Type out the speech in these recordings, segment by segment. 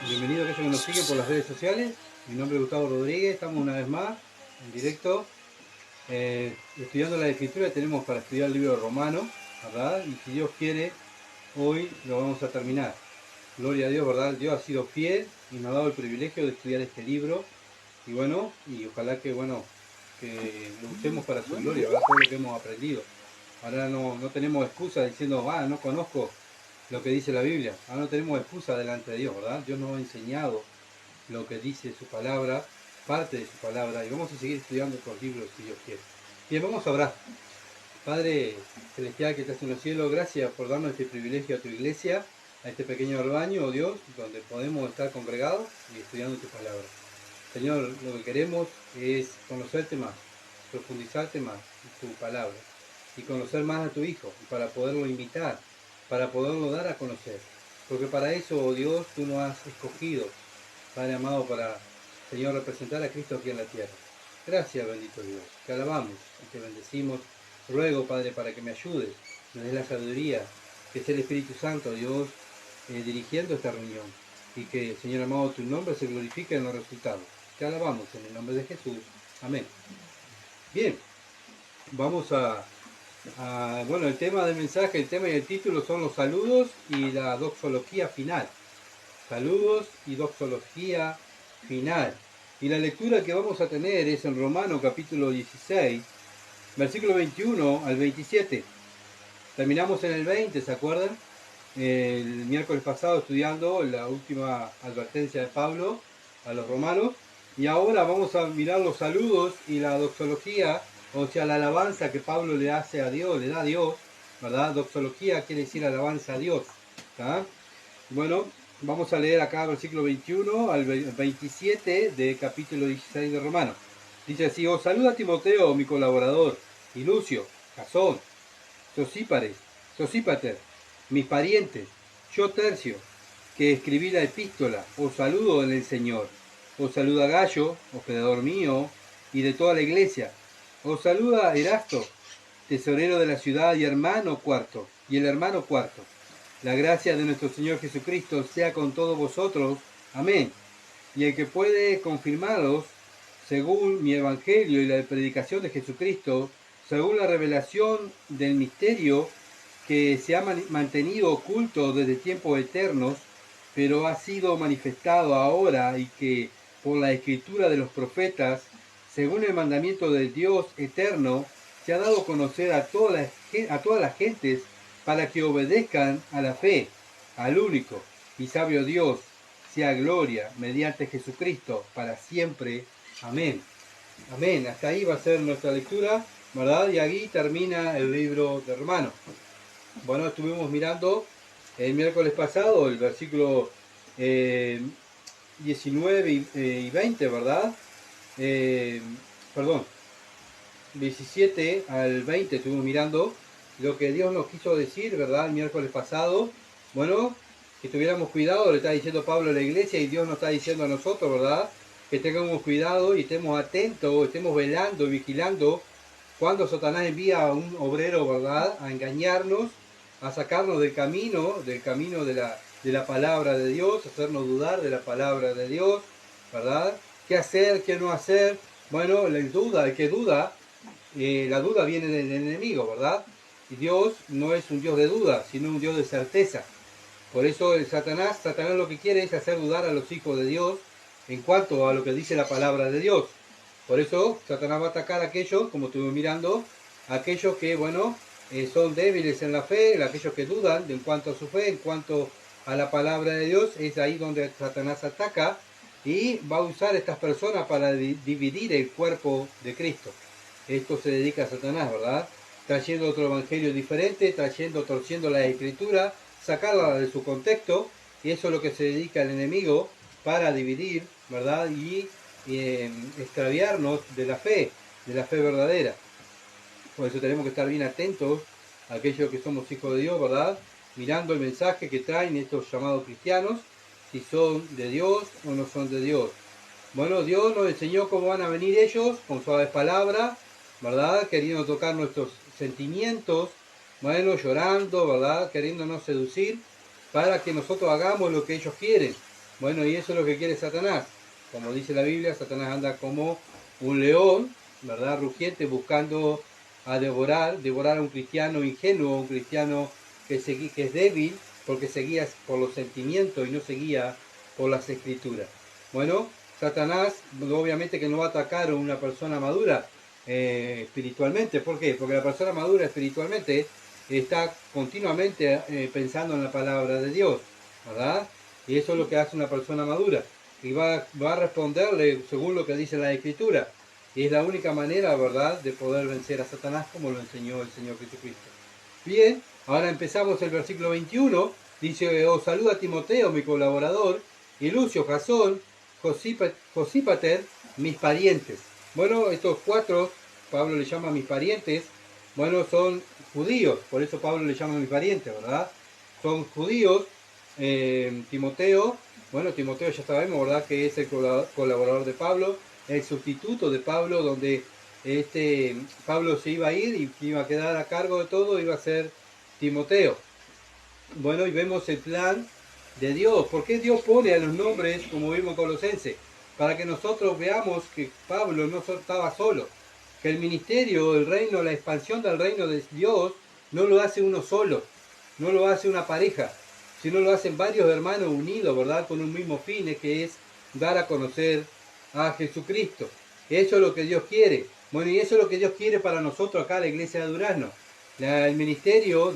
Bienvenido a aquellos que nos siguen por las redes sociales. Mi nombre es Gustavo Rodríguez, estamos una vez más en directo estudiando la escritura. Tenemos para estudiar el libro de Romanos, ¿verdad? Y si Dios quiere, hoy lo vamos a terminar. Gloria a Dios, ¿verdad? Dios ha sido fiel y nos ha dado el privilegio de estudiar este libro. Y bueno, y ojalá que lo usemos para su gloria, ¿verdad? Todo lo que hemos aprendido. Ahora no tenemos excusa diciendo, no conozco lo que dice la Biblia. Ahora no tenemos excusa delante de Dios, ¿verdad? Dios nos ha enseñado lo que dice su palabra, parte de su palabra, y vamos a seguir estudiando otros libros si Dios quiere. Bien, vamos a orar. Padre celestial que estás en los cielos, gracias por darnos este privilegio a tu iglesia, a este pequeño rebaño, oh Dios, donde podemos estar congregados y estudiando tu palabra. Señor, lo que queremos es conocerte más, profundizarte más en tu palabra y conocer más a tu Hijo para poderlo invitar, para poderlo dar a conocer. Porque para eso, oh Dios, tú nos has escogido, Padre amado, para, Señor, representar a Cristo aquí en la tierra. Gracias, bendito Dios. Te alabamos y te bendecimos. Ruego, Padre, para que me ayudes, me des la sabiduría, que sea el Espíritu Santo, Dios, dirigiendo esta reunión. Y que, Señor amado, tu nombre se glorifique en los resultados. Te alabamos en el nombre de Jesús. Amén. Bien, vamos bueno, el tema del mensaje, el tema y el título son los saludos y la doxología final. Saludos y doxología final. Y la lectura que vamos a tener es en Romanos capítulo 16, versículo 21 al 27. Terminamos en el 20, ¿se acuerdan? El miércoles pasado estudiando la última advertencia de Pablo a los romanos. Y ahora vamos a mirar los saludos y la doxología, o sea, la alabanza que Pablo le hace a Dios, le da a Dios, ¿verdad? Doxología quiere decir alabanza a Dios. ¿Tá? Bueno, vamos a leer acá versículo 21 al 27 de capítulo 16 de Romanos. Dice así: os saluda a Timoteo, mi colaborador, y Lucio, Jasón, Sosípater, mis parientes, yo Tercio, que escribí la epístola, os saludo en el Señor. Os saluda Gallo, hospedador mío, y de toda la iglesia. Os saluda Erasto, tesorero de la ciudad y hermano cuarto, y el hermano cuarto. La gracia de nuestro Señor Jesucristo sea con todos vosotros. Amén. Y el que puede confirmaros, según mi evangelio y la predicación de Jesucristo, según la revelación del misterio que se ha mantenido oculto desde tiempos eternos, pero ha sido manifestado ahora y que por la escritura de los profetas, según el mandamiento del Dios eterno, se ha dado a conocer a todas las gentes para que obedezcan a la fe, al único y sabio Dios, sea gloria mediante Jesucristo para siempre. Amén. Amén. Hasta ahí va a ser nuestra lectura, ¿verdad? Y aquí termina el libro de Romanos. Bueno, estuvimos mirando el miércoles pasado el versículo 19 y 20, ¿verdad? Perdón, 17 al 20 estuvimos mirando lo que Dios nos quiso decir, ¿verdad? El miércoles pasado. Bueno, que tuviéramos cuidado, le está diciendo Pablo a la iglesia y Dios nos está diciendo a nosotros, ¿verdad? Que tengamos cuidado y estemos atentos, estemos velando, vigilando cuando Satanás envía a un obrero, ¿verdad? A engañarnos, a sacarnos del camino de la palabra de Dios, hacernos dudar de la palabra de Dios, ¿verdad? ¿Qué hacer, qué no hacer? Bueno, la duda, el que duda, la duda viene del enemigo, ¿verdad? Y Dios no es un Dios de duda, sino un Dios de certeza. Por eso Satanás lo que quiere es hacer dudar a los hijos de Dios en cuanto a lo que dice la palabra de Dios. Por eso Satanás va a atacar a aquellos, como estuvimos mirando, aquellos que, bueno, son débiles en la fe, aquellos que dudan en cuanto a su fe, en cuanto a la palabra de Dios. Es ahí donde Satanás ataca y va a usar a estas personas para dividir el cuerpo de Cristo. Esto se dedica a Satanás, ¿verdad? Trayendo otro evangelio diferente, torciendo la escritura, sacarla de su contexto, y eso es lo que se dedica el enemigo para dividir, ¿verdad? Y extraviarnos de la fe verdadera. Por eso tenemos que estar bien atentos a aquellos que somos hijos de Dios, ¿verdad? Mirando el mensaje que traen estos llamados cristianos, si son de Dios o no son de Dios. Bueno, Dios nos enseñó cómo van a venir ellos, con suaves palabras, ¿verdad? Queriendo tocar nuestros sentimientos, bueno, llorando, ¿verdad? Queriéndonos seducir para que nosotros hagamos lo que ellos quieren. Bueno, y eso es lo que quiere Satanás. Como dice la Biblia, Satanás anda como un león, ¿verdad? Rugiente, buscando a devorar a un cristiano ingenuo, un cristiano que es débil, porque se guía por los sentimientos y no se guía por las escrituras. Bueno, Satanás obviamente que no va a atacar a una persona madura espiritualmente. ¿Por qué? Porque la persona madura espiritualmente está continuamente pensando en la palabra de Dios, ¿verdad? Y eso es lo que hace una persona madura. Y va a responderle según lo que dice la Escritura. Y es la única manera, ¿verdad?, de poder vencer a Satanás como lo enseñó el Señor Jesucristo. Bien, ahora empezamos el versículo 21. Dice, os saluda Timoteo, mi colaborador, y Lucio, Jasón, Josípater, mis parientes. Bueno, estos cuatro, Pablo le llama mis parientes, bueno, son judíos, por eso Pablo le llama mis parientes, ¿verdad? Son judíos. Timoteo, bueno, Timoteo ya sabemos, ¿verdad?, que es el colaborador de Pablo, el sustituto de Pablo, donde Pablo se iba a ir y iba a quedar a cargo de todo, iba a ser Timoteo. Bueno, y vemos el plan de Dios. ¿Por qué Dios pone a los nombres, como vimos en Colosenses? Para que nosotros veamos que Pablo no estaba solo, que el ministerio, el reino, la expansión del reino de Dios no lo hace uno solo, no lo hace una pareja, sino lo hacen varios hermanos unidos, ¿verdad?, con un mismo fin, que es dar a conocer a Jesucristo. Eso es lo que Dios quiere. Bueno, y eso es lo que Dios quiere para nosotros acá, la iglesia de Durazno. El ministerio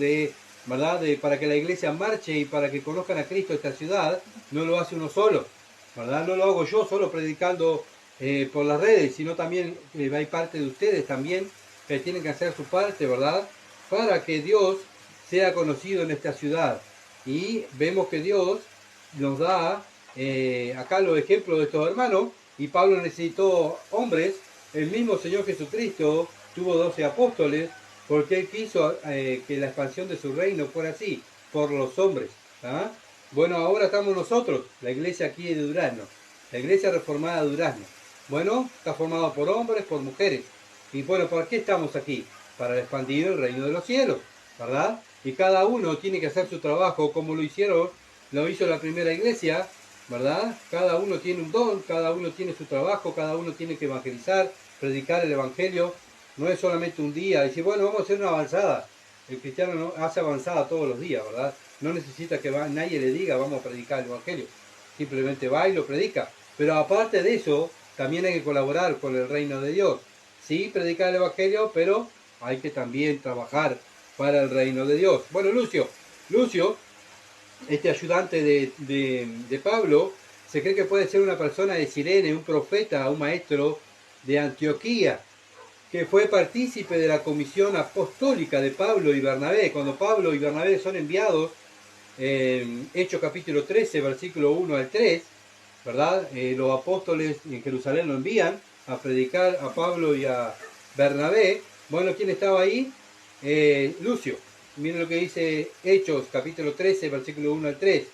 ¿verdad?, para que la iglesia marche y para que conozcan a Cristo esta ciudad, no lo hace uno solo, ¿verdad? No lo hago yo solo predicando por las redes, sino también hay parte de ustedes también que tienen que hacer su parte, ¿verdad?, para que Dios sea conocido en esta ciudad. Y vemos que Dios nos da acá los ejemplos de estos hermanos, y Pablo necesitó hombres. El mismo Señor Jesucristo tuvo 12 apóstoles, porque Él quiso que la expansión de su reino fuera así, por los hombres. ¿Ah? Bueno, ahora estamos nosotros, la iglesia aquí de Durazno, la iglesia reformada de Durazno. Bueno, está formado por hombres, por mujeres. Y bueno, ¿para qué estamos aquí? Para expandir el reino de los cielos, ¿verdad? Y cada uno tiene que hacer su trabajo como lo hizo la primera iglesia, ¿verdad? Cada uno tiene un don, cada uno tiene su trabajo, cada uno tiene que evangelizar, predicar el evangelio. No es solamente un día, decir, bueno, vamos a hacer una avanzada. El cristiano no hace avanzada todos los días, ¿verdad? No necesita que nadie le diga, vamos a predicar el evangelio. Simplemente va y lo predica. Pero aparte de eso, también hay que colaborar con el reino de Dios. Sí, predicar el evangelio, pero hay que también trabajar para el reino de Dios. Bueno, Lucio, este ayudante de Pablo, se cree que puede ser una persona de Cirene, un profeta, un maestro de Antioquía, que fue partícipe de la comisión apostólica de Pablo y Bernabé. Cuando Pablo y Bernabé son enviados, Hechos capítulo 13, versículo 1 al 3, ¿verdad? Los apóstoles en Jerusalén lo envían a predicar a Pablo y a Bernabé. Bueno, ¿quién estaba ahí? Lucio. Miren lo que dice Hechos capítulo 13, versículo 1 al 3.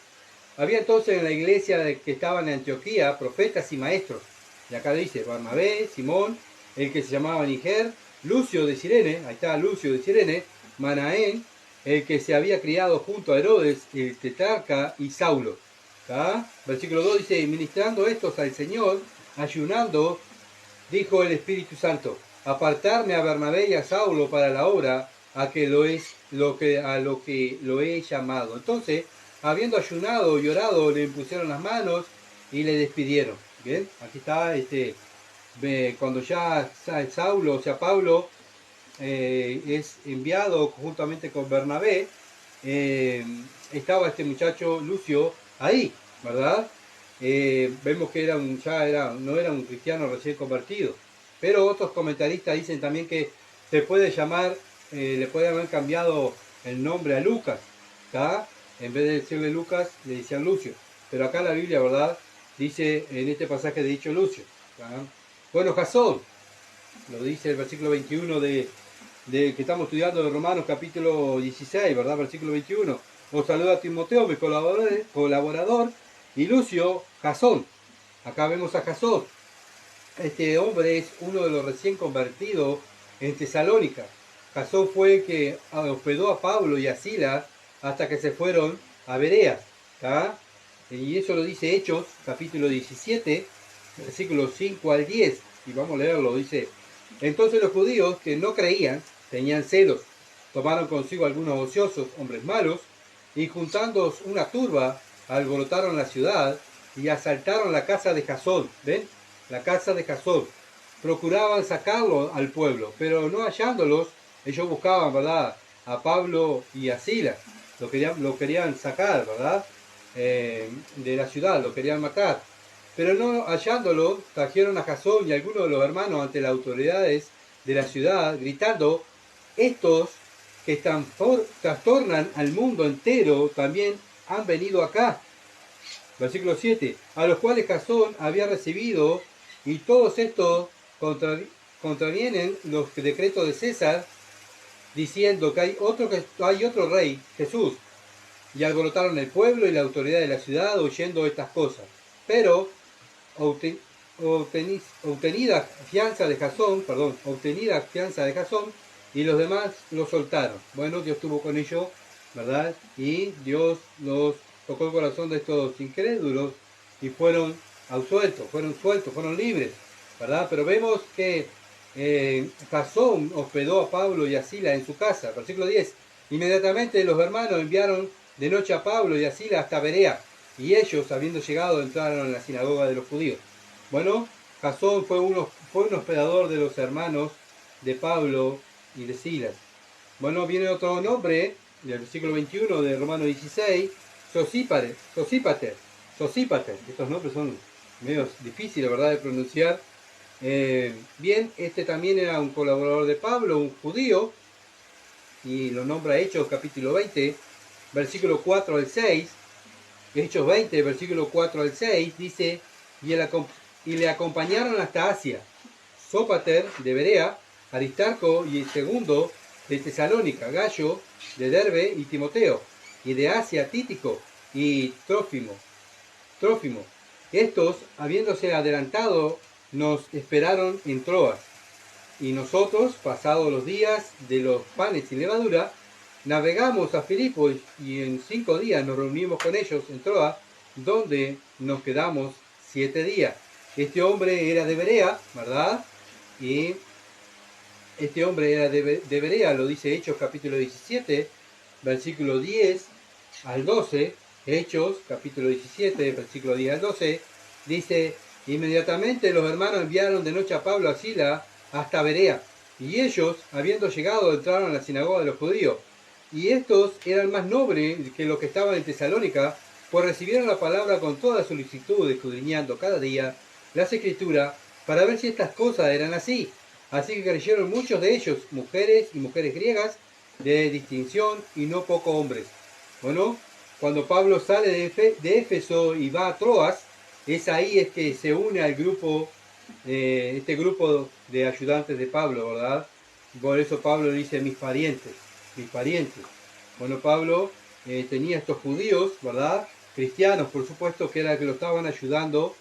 Había entonces en la iglesia que estaban en Antioquía profetas y maestros. Y acá dice Bernabé, Simón, el que se llamaba Niger, Lucio de Cirene, ahí está Lucio de Cirene, Manaén, el que se había criado junto a Herodes, el tetrarca, y Saulo. ¿Tá? Versículo 2 dice, ministrando estos al Señor, ayunando, dijo el Espíritu Santo, apartarme a Bernabé y a Saulo para la obra a lo que lo he llamado. Entonces, habiendo ayunado y orado, le impusieron las manos y le despidieron. Bien, aquí está cuando ya Saulo, o sea Pablo, es enviado juntamente con Bernabé, estaba este muchacho Lucio ahí, ¿verdad? Vemos que no era un cristiano recién convertido, pero otros comentaristas dicen también que se puede llamar, le puede haber cambiado el nombre a Lucas, ¿tá? En vez de decirle Lucas, le decían Lucio, pero acá la Biblia, ¿verdad?, dice en este pasaje de dicho Lucio, ¿tá? Bueno, Jasón, lo dice el versículo 21 de que estamos estudiando de Romanos capítulo 16, ¿verdad? Versículo 21. Os saluda Timoteo, mi colaborador, y Lucio, Jasón. Acá vemos a Jasón. Este hombre es uno de los recién convertidos en Tesalónica. Jasón fue el que hospedó a Pablo y a Silas hasta que se fueron a Berea. ¿Tá? y eso lo dice Hechos, capítulo 17, versículos 5 al 10, y vamos a leerlo, dice: entonces los judíos que no creían tenían celos, tomaron consigo algunos ociosos, hombres malos, y juntándoos una turba, alborotaron la ciudad y asaltaron la casa de Jasón. ¿Ven? La casa de Jasón. Procuraban sacarlo al pueblo, pero no hallándolos, ellos buscaban, ¿verdad?, a Pablo y a Silas. Lo querían sacar, ¿verdad?, de la ciudad, lo querían matar. Pero no hallándolo, trajeron a Jasón y a algunos de los hermanos ante las autoridades de la ciudad, gritando: estos que trastornan al mundo entero también han venido acá. Versículo 7. A los cuales Jasón había recibido, y todos estos contravienen los decretos de César, diciendo que hay otro rey, Jesús. Y alborotaron el pueblo y la autoridad de la ciudad oyendo estas cosas. Pero obtenida fianza de Jasón, y los demás los soltaron. Bueno, Dios estuvo con ellos, ¿verdad? Y Dios los tocó el corazón de estos incrédulos y fueron absueltos, fueron libres, ¿verdad? Pero vemos que Jasón hospedó a Pablo y a Silas en su casa. Versículo 10. Inmediatamente los hermanos enviaron de noche a Pablo y a Silas hasta Berea, y ellos, habiendo llegado, entraron en la sinagoga de los judíos. Bueno, Jasón fue un hospedador de los hermanos de Pablo y de Silas. Bueno, viene otro nombre, del versículo 21 de Romanos 16, Sosípater. Estos nombres son medio difíciles, ¿verdad?, de pronunciar. Bien, este también era un colaborador de Pablo, un judío, y lo nombra Hechos capítulo 20, versículo 4 al 6. Hechos 20, versículo 4 al 6, dice: y le acompañaron hasta Asia Sópater de Berea, Aristarco y el segundo de Tesalónica, Gallo de Derbe y Timoteo, y de Asia Títico y Trófimo. Estos, habiéndose adelantado, nos esperaron en Troas. Y nosotros, pasados los días de los panes sin levadura, navegamos a Filipos, y en 5 días nos reunimos con ellos en Troas, donde nos quedamos 7 días. Este hombre era de Berea, ¿verdad? Y este hombre era de Berea, lo dice Hechos capítulo 17, versículo 10 al 12. Hechos capítulo 17, versículo 10 al 12, dice: inmediatamente los hermanos enviaron de noche a Pablo a Silas hasta Berea, y ellos, habiendo llegado, entraron a la sinagoga de los judíos. Y estos eran más nobles que los que estaban en Tesalónica, pues recibieron la palabra con toda solicitud, escudriñando cada día las escrituras para ver si estas cosas eran así. Así que creyeron muchos de ellos, mujeres y mujeres griegas de distinción, y no pocos hombres. Bueno, cuando Pablo sale de Éfeso y va a Troas, es que se une al grupo, este grupo de ayudantes de Pablo, ¿verdad? Por eso Pablo dice mis parientes. Bueno, Pablo tenía estos judíos, ¿verdad?, cristianos, por supuesto, que era que lo estaban ayudando,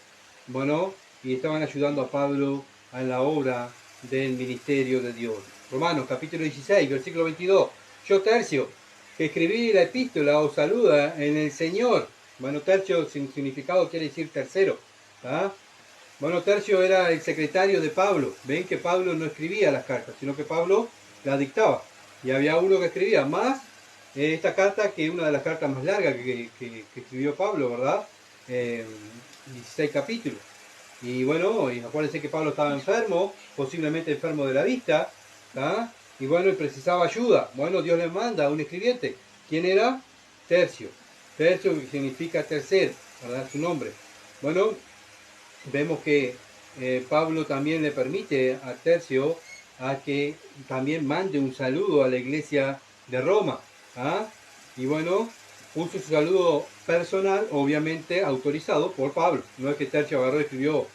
bueno, y estaban ayudando a Pablo en la obra del ministerio de Dios. Romanos capítulo 16, versículo 22. Yo, Tercio, que escribí la epístola, os saluda en el Señor. Bueno, Tercio sin significado quiere decir tercero, ¿ah? Bueno, Tercio era el secretario de Pablo. Ven que Pablo no escribía las cartas, sino que Pablo las dictaba. Y había uno que escribía más esta carta, que una de las cartas más largas que escribió Pablo, ¿verdad? 16 capítulos. Y bueno, y acuérdense que Pablo estaba enfermo, posiblemente enfermo de la vista, ¿ah? Y bueno, y precisaba ayuda. Bueno, Dios le manda a un escribiente. ¿Quién era? Tercio. Tercio significa tercer, ¿verdad? Su nombre. Bueno, vemos que Pablo también le permite a Tercio a que también mande un saludo a la iglesia de Roma, ¿ah? Y bueno, puso su saludo personal, obviamente autorizado por Pablo. No es que Tercio agarró y escribió: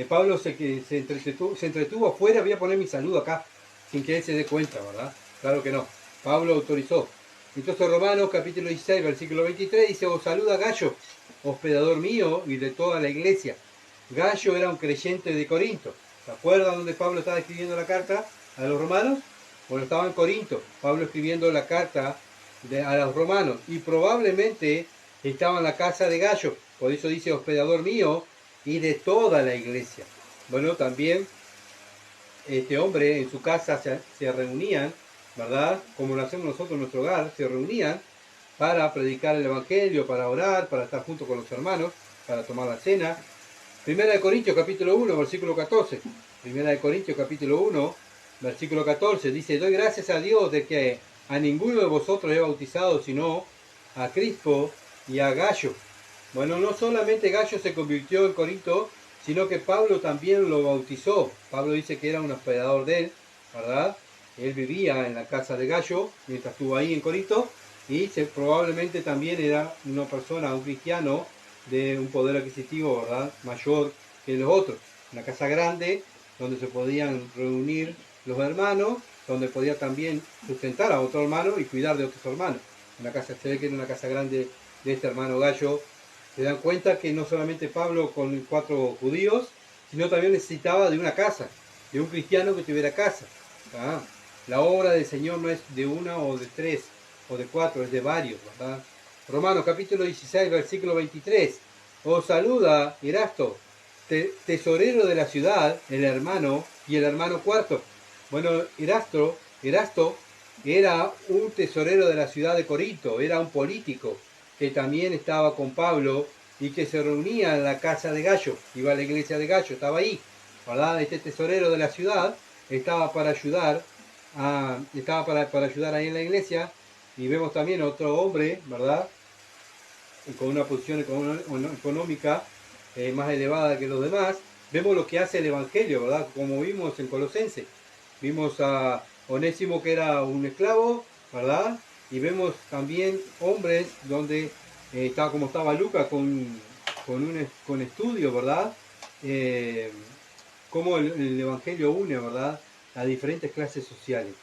Pablo se entretuvo afuera, voy a poner mi saludo acá, sin que él se dé cuenta, ¿verdad? Claro que no. Pablo autorizó. Entonces Romanos capítulo 16, versículo 23 dice: os saluda Gallo, hospedador mío y de toda la iglesia. Gallo era un creyente de Corinto. ¿Se acuerdan dónde Pablo estaba escribiendo la carta a los romanos? Bueno, estaba en Corinto, Pablo escribiendo la carta a los romanos. Y probablemente estaba en la casa de Gallo, por eso dice hospedador mío y de toda la iglesia. Bueno, también este hombre en su casa se reunían, ¿verdad? Como lo hacemos nosotros en nuestro hogar, se reunían para predicar el evangelio, para orar, para estar junto con los hermanos, para tomar la cena. Primera de Corintios capítulo 1, versículo 14. Primera de Corintios capítulo 1, versículo 14. Dice, doy gracias a Dios de que a ninguno de vosotros he bautizado, sino a Crispo y a Gallo. Bueno, no solamente Gallo se convirtió en Corinto, sino que Pablo también lo bautizó. Pablo dice que era un hospedador de él, ¿verdad? Él vivía en la casa de Gallo mientras estuvo ahí en Corinto y probablemente también era una persona, un cristiano de un poder adquisitivo, ¿verdad?, mayor que los otros. Una casa grande donde se podían reunir los hermanos, donde podía también sustentar a otro hermano y cuidar de otros hermanos. Una casa, se ve que era una casa grande de este hermano Gallo. Se dan cuenta que no solamente Pablo con 4 judíos, sino también necesitaba de una casa, de un cristiano que tuviera casa. ¿Ah? La obra del Señor no es de una o de 3 o de 4, es de varios, ¿verdad? Romanos capítulo 16, versículo 23. Os saluda Erasto, tesorero de la ciudad, el hermano y el hermano Cuarto. Bueno, Erasto era un tesorero de la ciudad de Corinto, era un político que también estaba con Pablo y que se reunía en la casa de Gallo, iba a la iglesia de Gallo, estaba ahí, ¿verdad? Este tesorero de la ciudad estaba para ayudar, para ayudar ahí en la iglesia, y vemos también otro hombre, ¿verdad?, con una posición económica más elevada que los demás. Vemos lo que hace el Evangelio, ¿verdad? Como vimos en Colosense. Vimos a Onésimo, que era un esclavo, ¿verdad? Y vemos también hombres donde estaba como estaba Lucas con estudio, ¿verdad? Cómo el Evangelio une, ¿verdad?, a diferentes clases sociales.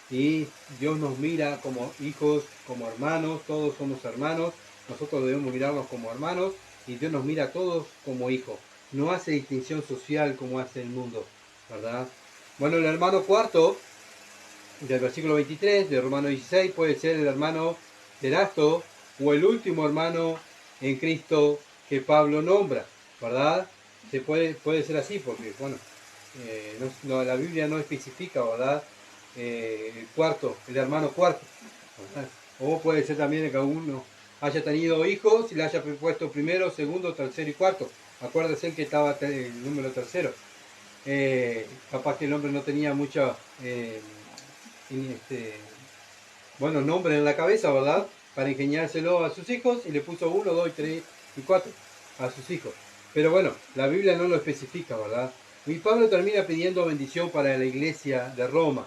Y Dios nos mira como hijos, como hermanos, todos somos hermanos, nosotros debemos mirarnos como hermanos y Dios nos mira a todos como hijos. No hace distinción social como hace el mundo, ¿verdad? Bueno, el hermano Cuarto, del versículo 23 de Romanos 16, puede ser el hermano de Erasto o el último hermano en Cristo que Pablo nombra, ¿verdad? Puede ser así porque, bueno, la Biblia no especifica, ¿verdad?, el hermano Cuarto, ¿verdad? O puede ser también que uno haya tenido hijos y le haya puesto primero, segundo, tercero y cuarto. Acuérdense que estaba el número tercero. Capaz que el hombre no tenía mucho nombre en la cabeza, ¿verdad?, para ingeniárselo a sus hijos, y le puso 1, 2, 3 y 4 a sus hijos. Pero bueno, la Biblia no lo especifica, ¿verdad? Y Pablo termina pidiendo bendición para la iglesia de Roma.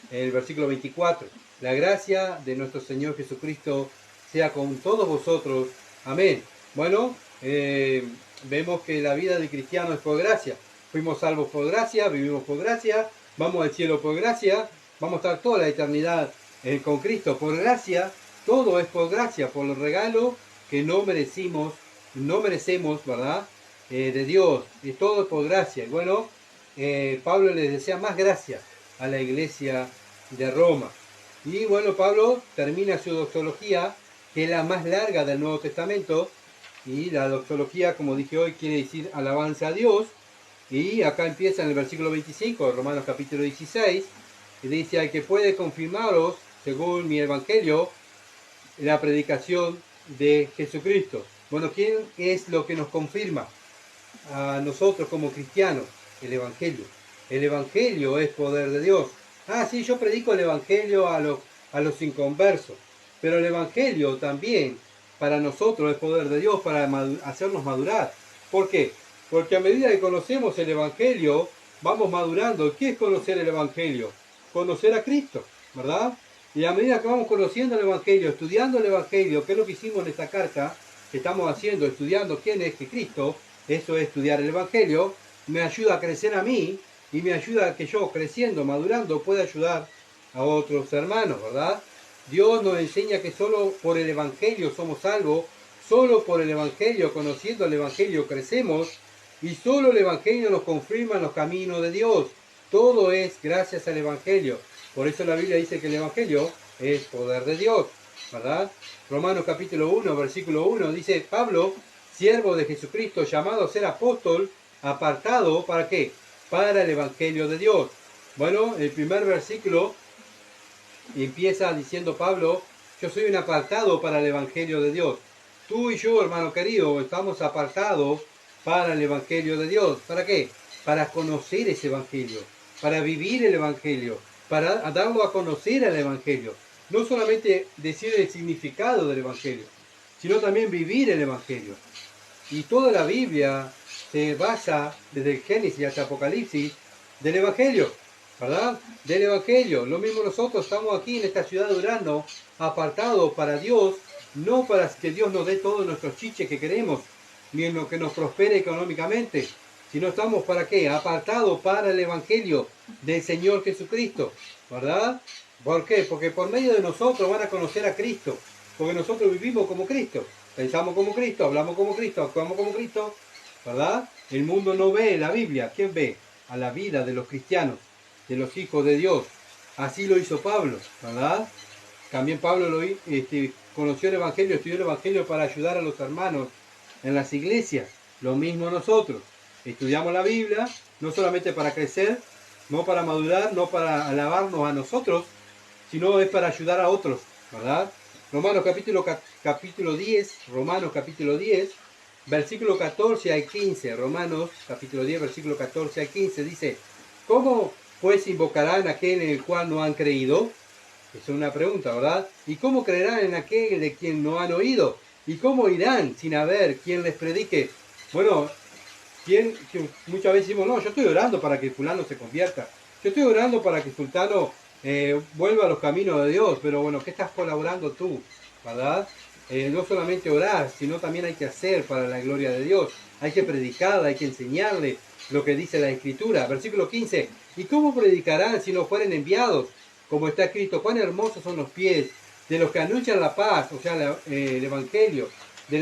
En el versículo 24, la gracia de nuestro Señor Jesucristo sea con todos vosotros. Amén. Bueno, vemos que la vida de cristiano es por gracia. Fuimos salvos por gracia, vivimos por gracia, vamos al cielo por gracia, vamos a estar toda la eternidad con Cristo por gracia. Todo es por gracia, por el regalo que no merecemos, ¿verdad?, de Dios. Y todo es por gracia. Y bueno, Pablo les desea más gracia a la iglesia de Roma. Y bueno, Pablo termina su doxología, que es la más larga del Nuevo Testamento. Y la doxología, como dije hoy, quiere decir alabanza a Dios. Y acá empieza en el versículo 25 de Romanos capítulo 16, y dice: al que puede confirmaros, según mi evangelio, la predicación de Jesucristo. Bueno, ¿quién es lo que nos confirma a nosotros como cristianos? El evangelio. El evangelio es poder de Dios. Ah, sí, yo predico el evangelio a los inconversos, pero el evangelio también para nosotros es poder de Dios para hacernos madurar. ¿Por qué? Porque a medida que conocemos el evangelio, vamos madurando. ¿Qué es conocer el evangelio? Conocer a Cristo, ¿verdad? Y a medida que vamos conociendo el evangelio, estudiando el evangelio, que es lo que hicimos en esta carta que estamos haciendo, estudiando quién es Cristo, eso es estudiar el evangelio, me ayuda a crecer a mí y me ayuda a que yo, creciendo, madurando, pueda ayudar a otros hermanos, ¿verdad? Dios nos enseña que solo por el evangelio somos salvos, solo por el evangelio, conociendo el evangelio, crecemos, y solo el evangelio nos confirma en los caminos de Dios. Todo es gracias al evangelio. Por eso la Biblia dice que el evangelio es poder de Dios. ¿verdad? Romanos capítulo 1, versículo 1, dice Pablo, siervo de Jesucristo, llamado a ser apóstol, apartado, ¿para qué? Para el Evangelio de Dios. Bueno, el primer versículo empieza diciendo Pablo, yo soy un apartado para el Evangelio de Dios. Tú y yo, hermano querido, estamos apartados para el Evangelio de Dios. ¿Para qué? Para conocer ese Evangelio, para vivir el Evangelio, para darlo a conocer al Evangelio. No solamente decir el significado del Evangelio, sino también vivir el Evangelio. Y toda la Biblia se basa, desde el Génesis hasta Apocalipsis, del Evangelio, ¿verdad? Del Evangelio. Lo mismo nosotros estamos aquí en esta ciudad de Urano, apartados para Dios, no para que Dios nos dé todos nuestros chiches que queremos, ni en lo que nos prospere económicamente, sino estamos para qué? Apartados para el Evangelio del Señor Jesucristo, ¿verdad? ¿Por qué? Porque por medio de nosotros van a conocer a Cristo, porque nosotros vivimos como Cristo. Pensamos como Cristo, hablamos como Cristo, actuamos como Cristo, ¿verdad? El mundo no ve la Biblia. ¿Quién ve? A la vida de los cristianos, de los hijos de Dios. Así lo hizo Pablo, ¿verdad? También Pablo conoció el Evangelio, estudió el Evangelio para ayudar a los hermanos en las iglesias. Lo mismo nosotros. Estudiamos la Biblia, no solamente para crecer, no para madurar, no para alabarnos a nosotros, sino es para ayudar a otros, ¿verdad? Romanos capítulo 10, Romanos capítulo 10, versículo 14 al 15, Romanos capítulo 10, versículo 14 al 15, dice, ¿cómo pues invocarán a aquel en el cual no han creído? Es una pregunta, ¿verdad? ¿Y cómo creerán en aquel de quien no han oído? ¿Y cómo irán sin haber quien les predique? Bueno, muchas veces decimos, no, yo estoy orando para que fulano se convierta. Yo estoy orando para que fulano vuelva a los caminos de Dios. Pero bueno, ¿qué estás colaborando tú? ¿Verdad? No solamente orar, sino también hay que hacer para la gloria de Dios. Hay que predicar, hay que enseñarle lo que dice la Escritura. Versículo 15. ¿Y cómo predicarán si no fueren enviados? Como está escrito, cuán hermosos son los pies de los que anuncian la paz, o sea, el Evangelio, de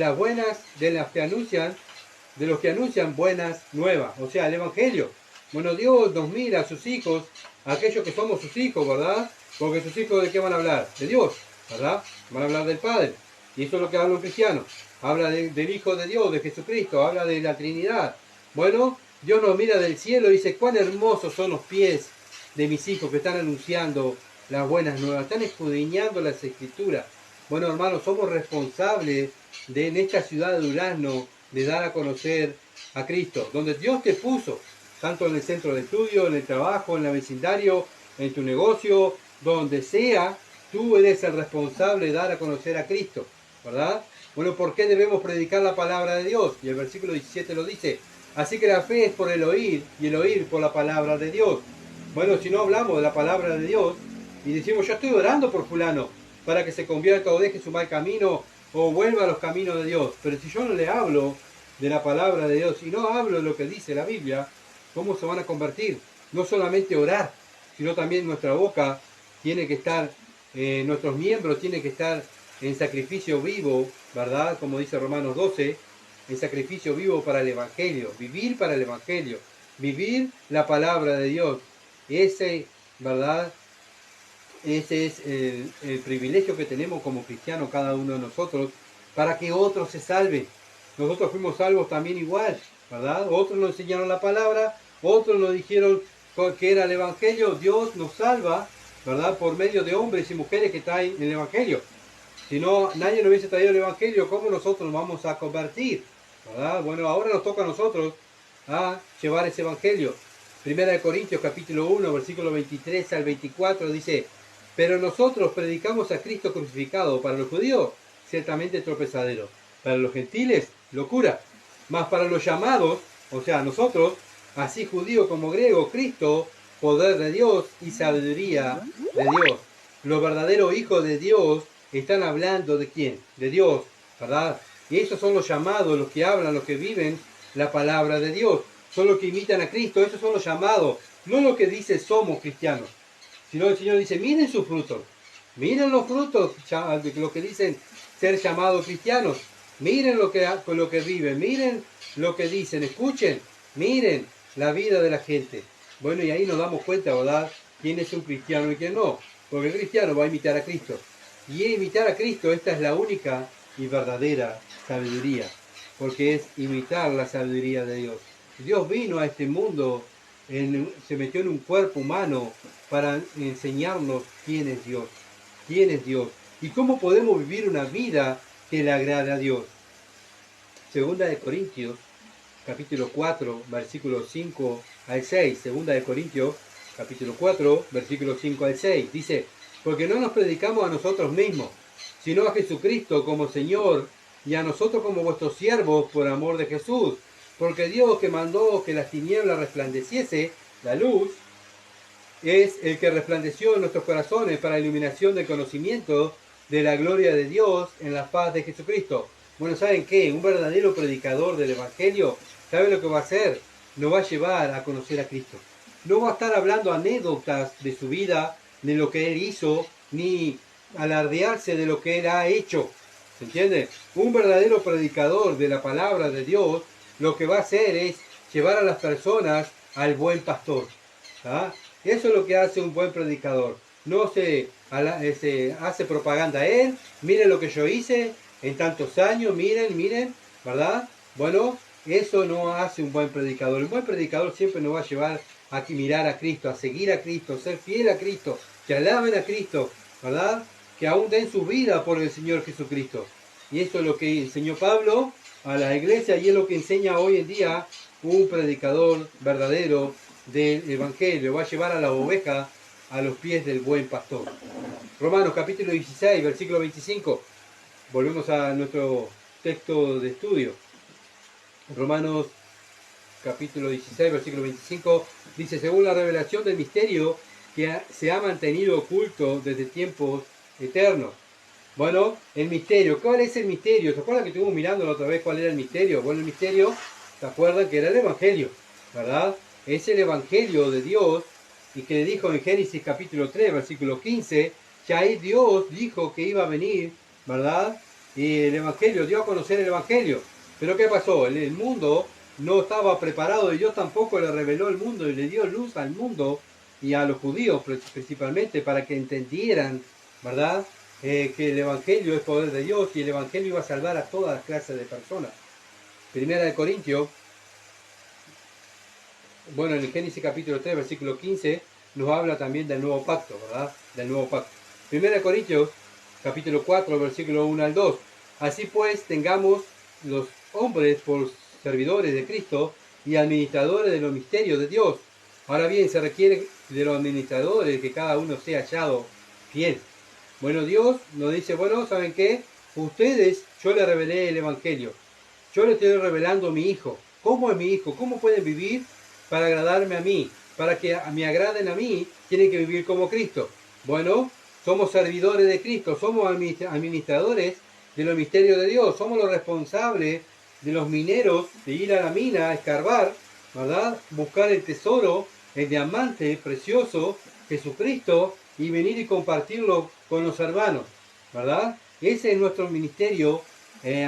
los que anuncian buenas nuevas, o sea, el Evangelio. Bueno, Dios nos mira a sus hijos, a aquellos que somos sus hijos, ¿verdad? Porque sus hijos, ¿de qué van a hablar? De Dios, ¿verdad? Van a hablar del Padre. Y eso es lo que habla un cristiano. Habla del Hijo de Dios, de Jesucristo, habla de la Trinidad. Bueno, Dios nos mira del cielo y dice, cuán hermosos son los pies de mis hijos que están anunciando las buenas nuevas, están escudriñando las Escrituras. Bueno, hermanos, somos responsables en esta ciudad de Durazno de dar a conocer a Cristo, donde Dios te puso, tanto en el centro de estudio, en el trabajo, en el vecindario, en tu negocio, donde sea, tú eres el responsable de dar a conocer a Cristo, ¿verdad? Bueno, ¿por qué debemos predicar la palabra de Dios? Y el versículo 17 lo dice, así que la fe es por el oír, y el oír por la palabra de Dios. Bueno, si no hablamos de la palabra de Dios, y decimos, yo estoy orando por fulano, para que se convierta o deje su mal camino, o vuelva a los caminos de Dios. Pero si yo no le hablo de la palabra de Dios y no hablo de lo que dice la Biblia, ¿cómo se van a convertir? No solamente orar, sino también nuestra boca tiene que estar, nuestros miembros tienen que estar en sacrificio vivo, ¿verdad? Como dice Romanos 12, en sacrificio vivo para el Evangelio, vivir para el Evangelio, vivir la palabra de Dios. Ese, ¿verdad? Ese es el privilegio que tenemos como cristianos cada uno de nosotros para que otros se salven. Nosotros fuimos salvos también igual, ¿verdad? Otros nos enseñaron la palabra, otros nos dijeron que era el Evangelio. Dios nos salva, ¿verdad? Por medio de hombres y mujeres que traen el Evangelio. Si no, nadie nos hubiese traído el Evangelio, ¿cómo nosotros nos vamos a convertir? ¿Verdad? Bueno, ahora nos toca a nosotros a llevar ese Evangelio. Primera de Corintios capítulo 1, versículo 23 al 24 dice, pero nosotros predicamos a Cristo crucificado, para los judíos, ciertamente tropezadero, para los gentiles, locura, mas para los llamados, o sea, nosotros, así judío como griego, Cristo, poder de Dios y sabiduría de Dios. Los verdaderos hijos de Dios están hablando de quién, de Dios, ¿verdad? Y esos son los llamados, los que hablan, los que viven la palabra de Dios, son los que imitan a Cristo, esos son los llamados, no los que dicen somos cristianos. Sino el Señor dice, miren sus frutos, miren los frutos de lo que dicen ser llamados cristianos, miren con lo que viven, miren lo que dicen, escuchen, miren la vida de la gente. Bueno, y ahí nos damos cuenta, ¿verdad? Quién es un cristiano y quién no, porque el cristiano va a imitar a Cristo, Y imitar a Cristo, esta es la única y verdadera sabiduría, porque es imitar la sabiduría de Dios. Dios vino a este mundo, se metió en un cuerpo humano para enseñarnos quién es Dios, quién es Dios y cómo podemos vivir una vida que le agrade a Dios. Segunda de Corintios, capítulo 4, versículos 5 al 6. Segunda de Corintios, capítulo 4, versículos 5 al 6. Dice, porque no nos predicamos a nosotros mismos, sino a Jesucristo como Señor, y a nosotros como vuestros siervos por amor de Jesús. Porque Dios que mandó que las tinieblas resplandeciese, la luz, es el que resplandeció en nuestros corazones para iluminación del conocimiento de la gloria de Dios en la paz de Jesucristo. Bueno, ¿saben qué? Un verdadero predicador del Evangelio, ¿sabe lo que va a hacer? Nos va a llevar a conocer a Cristo. No va a estar hablando anécdotas de su vida, de lo que él hizo, ni alardearse de lo que él ha hecho. ¿Se entiende? Un verdadero predicador de la palabra de Dios, lo que va a hacer es llevar a las personas al buen pastor. ¿Ah? Eso es lo que hace un buen predicador. No se hace propaganda a él. Miren lo que yo hice en tantos años. Miren, ¿verdad? Bueno, eso no hace un buen predicador. Un buen predicador siempre nos va a llevar a mirar a Cristo, a seguir a Cristo, ser fiel a Cristo, que alaben a Cristo, ¿verdad? Que aún den su vida por el Señor Jesucristo. Y eso es lo que enseñó Pablo a la iglesia y es lo que enseña hoy en día un predicador verdadero del Evangelio. Va a llevar a la oveja a los pies del buen pastor. Romanos capítulo 16, versículo 25. Volvemos a nuestro texto de estudio. Romanos capítulo 16, versículo 25. Dice, según la revelación del misterio que se ha mantenido oculto desde tiempos eternos. Bueno, el misterio. ¿Cuál es el misterio? ¿Se acuerdan que estuvimos mirando la otra vez cuál era el misterio? Bueno, el misterio, ¿se acuerdan que era el Evangelio? ¿Verdad? Es el Evangelio de Dios y que le dijo en Génesis capítulo 3, versículo 15, que ahí Dios dijo que iba a venir, ¿verdad? Y el Evangelio, dio a conocer el Evangelio. Pero ¿qué pasó? El mundo no estaba preparado y Dios tampoco le reveló el mundo y le dio luz al mundo y a los judíos principalmente para que entendieran, ¿verdad? Que el Evangelio es poder de Dios y el Evangelio iba a salvar a todas las clases de personas. Primera de Corintios, bueno, en el Génesis capítulo 3, versículo 15, nos habla también del nuevo pacto, ¿verdad? Del nuevo pacto. Primera de Corintios, capítulo 4, versículo 1 al 2. Así pues, tengamos los hombres por servidores de Cristo y administradores de los misterios de Dios. Ahora bien, se requiere de los administradores que cada uno sea hallado fiel. Bueno, Dios nos dice, bueno, ¿saben qué? Ustedes, yo les revelé el Evangelio. Yo les estoy revelando a mi Hijo. ¿Cómo es mi Hijo? ¿Cómo pueden vivir para agradarme a mí? Para que me agraden a mí, tienen que vivir como Cristo. Bueno, somos servidores de Cristo, somos administradores de los misterios de Dios, somos los responsables de los mineros de ir a la mina a escarbar, ¿verdad? Buscar el tesoro, el diamante precioso, Jesucristo, y venir y compartirlo con los hermanos, ¿verdad? Ese es nuestro ministerio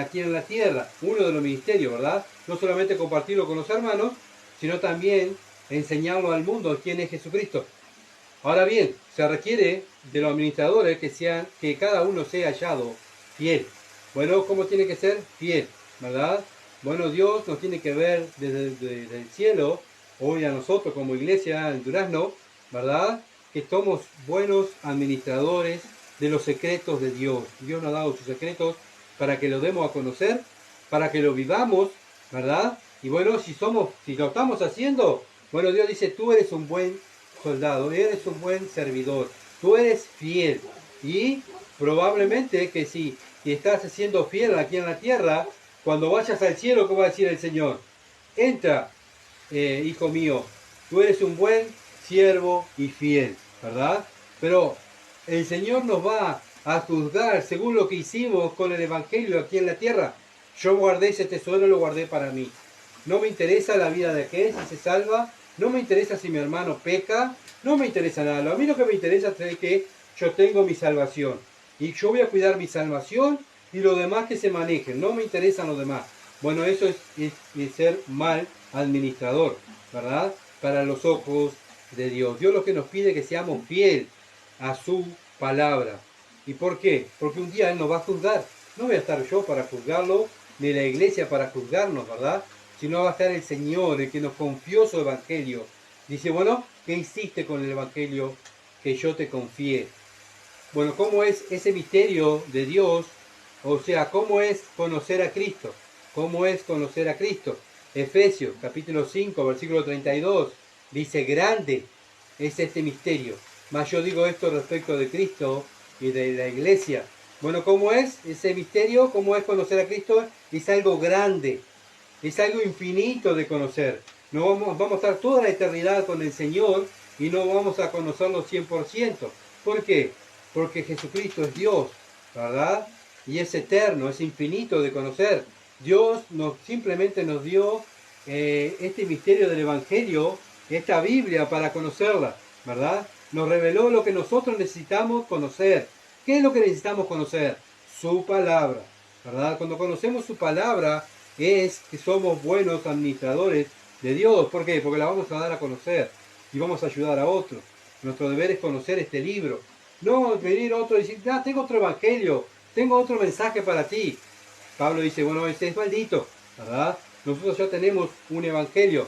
aquí en la tierra, uno de los ministerios, ¿verdad? No solamente compartirlo con los hermanos, sino también enseñarlo al mundo quién es Jesucristo. Ahora bien, se requiere de los administradores que cada uno sea hallado fiel. Bueno, ¿cómo tiene que ser? Fiel, ¿verdad? Bueno, Dios nos tiene que ver desde el cielo, hoy a nosotros como iglesia en Durazno, ¿verdad? Que somos buenos administradores de los secretos de Dios. Dios nos ha dado sus secretos para que lo demos a conocer, para que lo vivamos, ¿verdad? Y bueno, si lo estamos haciendo, bueno, Dios dice, tú eres un buen soldado, eres un buen servidor, tú eres fiel. Y probablemente que si estás siendo fiel aquí en la tierra, cuando vayas al cielo, ¿qué va a decir el Señor? Entra, hijo mío, tú eres un buen siervo y fiel, ¿verdad? Pero el Señor nos va a juzgar según lo que hicimos con el Evangelio aquí en la tierra. Yo guardé ese tesoro, lo guardé para mí. No me interesa la vida de aquel, si se salva. No me interesa si mi hermano peca. No me interesa nada. A mí lo que me interesa es que yo tengo mi salvación. Y yo voy a cuidar mi salvación y lo demás que se manejen. No me interesan los demás. Bueno, eso es ser mal administrador, ¿verdad? Para los ojos de Dios. Dios lo que nos pide es que seamos fiel a su palabra. ¿Y por qué? Porque un día Él nos va a juzgar. No voy a estar yo para juzgarlo, ni la iglesia para juzgarnos, ¿verdad? Sino va a estar el Señor, el que nos confió su evangelio. Dice, bueno, ¿qué hiciste con el evangelio que yo te confié? Bueno, ¿cómo es ese misterio de Dios? O sea, ¿cómo es conocer a Cristo? ¿Cómo es conocer a Cristo? Efesios capítulo 5, versículo 32, dice, grande es este misterio. Mas yo digo esto respecto de Cristo y de la iglesia. Bueno, ¿cómo es ese misterio? ¿Cómo es conocer a Cristo? Es algo grande, es algo infinito de conocer. No vamos a estar toda la eternidad con el Señor y no vamos a conocerlo 100%. ¿Por qué? Porque Jesucristo es Dios, ¿verdad? Y es eterno, es infinito de conocer. Dios simplemente nos dio este misterio del Evangelio, esta Biblia para conocerla, ¿verdad? Nos reveló lo que nosotros necesitamos conocer. ¿Qué es lo que necesitamos conocer? Su palabra, ¿verdad? Cuando conocemos su palabra es que somos buenos administradores de Dios. ¿Por qué? Porque la vamos a dar a conocer y vamos a ayudar a otros. Nuestro deber es conocer este libro. No venir otro y decir, tengo otro evangelio, tengo otro mensaje para ti. Pablo dice, bueno, ese es maldito, ¿verdad? Nosotros ya tenemos un evangelio.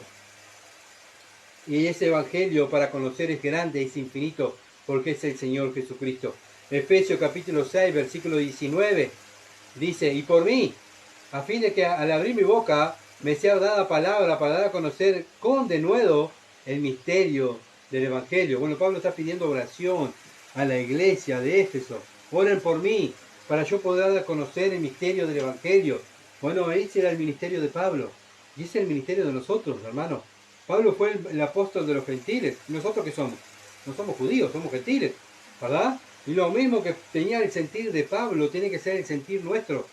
Y ese evangelio para conocer es grande, es infinito, porque es el Señor Jesucristo. Efesios capítulo 6, versículo 19, dice, y por mí, a fin de que al abrir mi boca me sea dada palabra para dar a conocer con denuedo el misterio del evangelio. Bueno, Pablo está pidiendo oración a la iglesia de Éfeso. Oren por mí, para yo poder dar a conocer el misterio del evangelio. Bueno, ese era el ministerio de Pablo. Y ese es el ministerio de nosotros, hermanos. Pablo fue el apóstol de los gentiles. ¿Nosotros qué somos? No somos judíos, somos gentiles, ¿verdad? Y lo mismo que tenía el sentir de Pablo, tiene que ser el sentir nuestro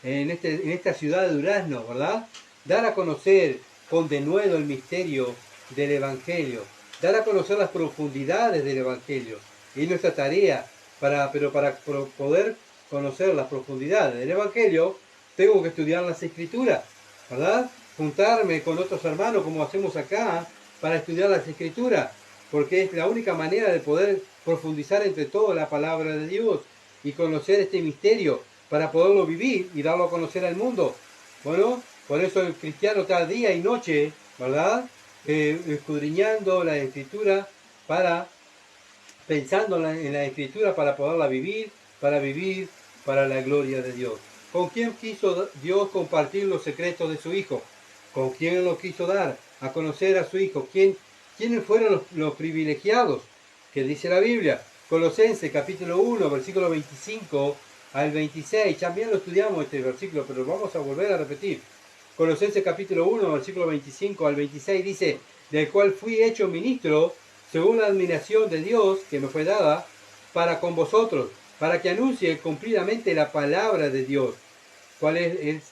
en esta ciudad de Durazno, ¿verdad? Dar a conocer con denuedo el misterio del Evangelio. Dar a conocer las profundidades del Evangelio. Es nuestra tarea, pero para poder conocer las profundidades del Evangelio, tengo que estudiar las Escrituras, ¿verdad? Juntarme con otros hermanos, como hacemos acá, para estudiar las Escrituras, porque es la única manera de poder profundizar entre todo la palabra de Dios y conocer este misterio para poderlo vivir y darlo a conocer al mundo. Bueno, por eso el cristiano está día y noche, ¿verdad? Escudriñando la Escritura, pensando en la Escritura para poderla vivir para la gloria de Dios. ¿Con quién quiso Dios compartir los secretos de su Hijo? ¿Con quién lo quiso dar a conocer a su Hijo? ¿Quiénes fueron los privilegiados? ¿Qué dice la Biblia? Colosenses capítulo 1, versículo 25 al 26. También lo estudiamos este versículo, pero vamos a volver a repetir. Colosenses capítulo 1, versículo 25 al 26 dice, del cual fui hecho ministro según la admiración de Dios que me fue dada para con vosotros, para que anuncie cumplidamente la palabra de Dios. ¿Cuál es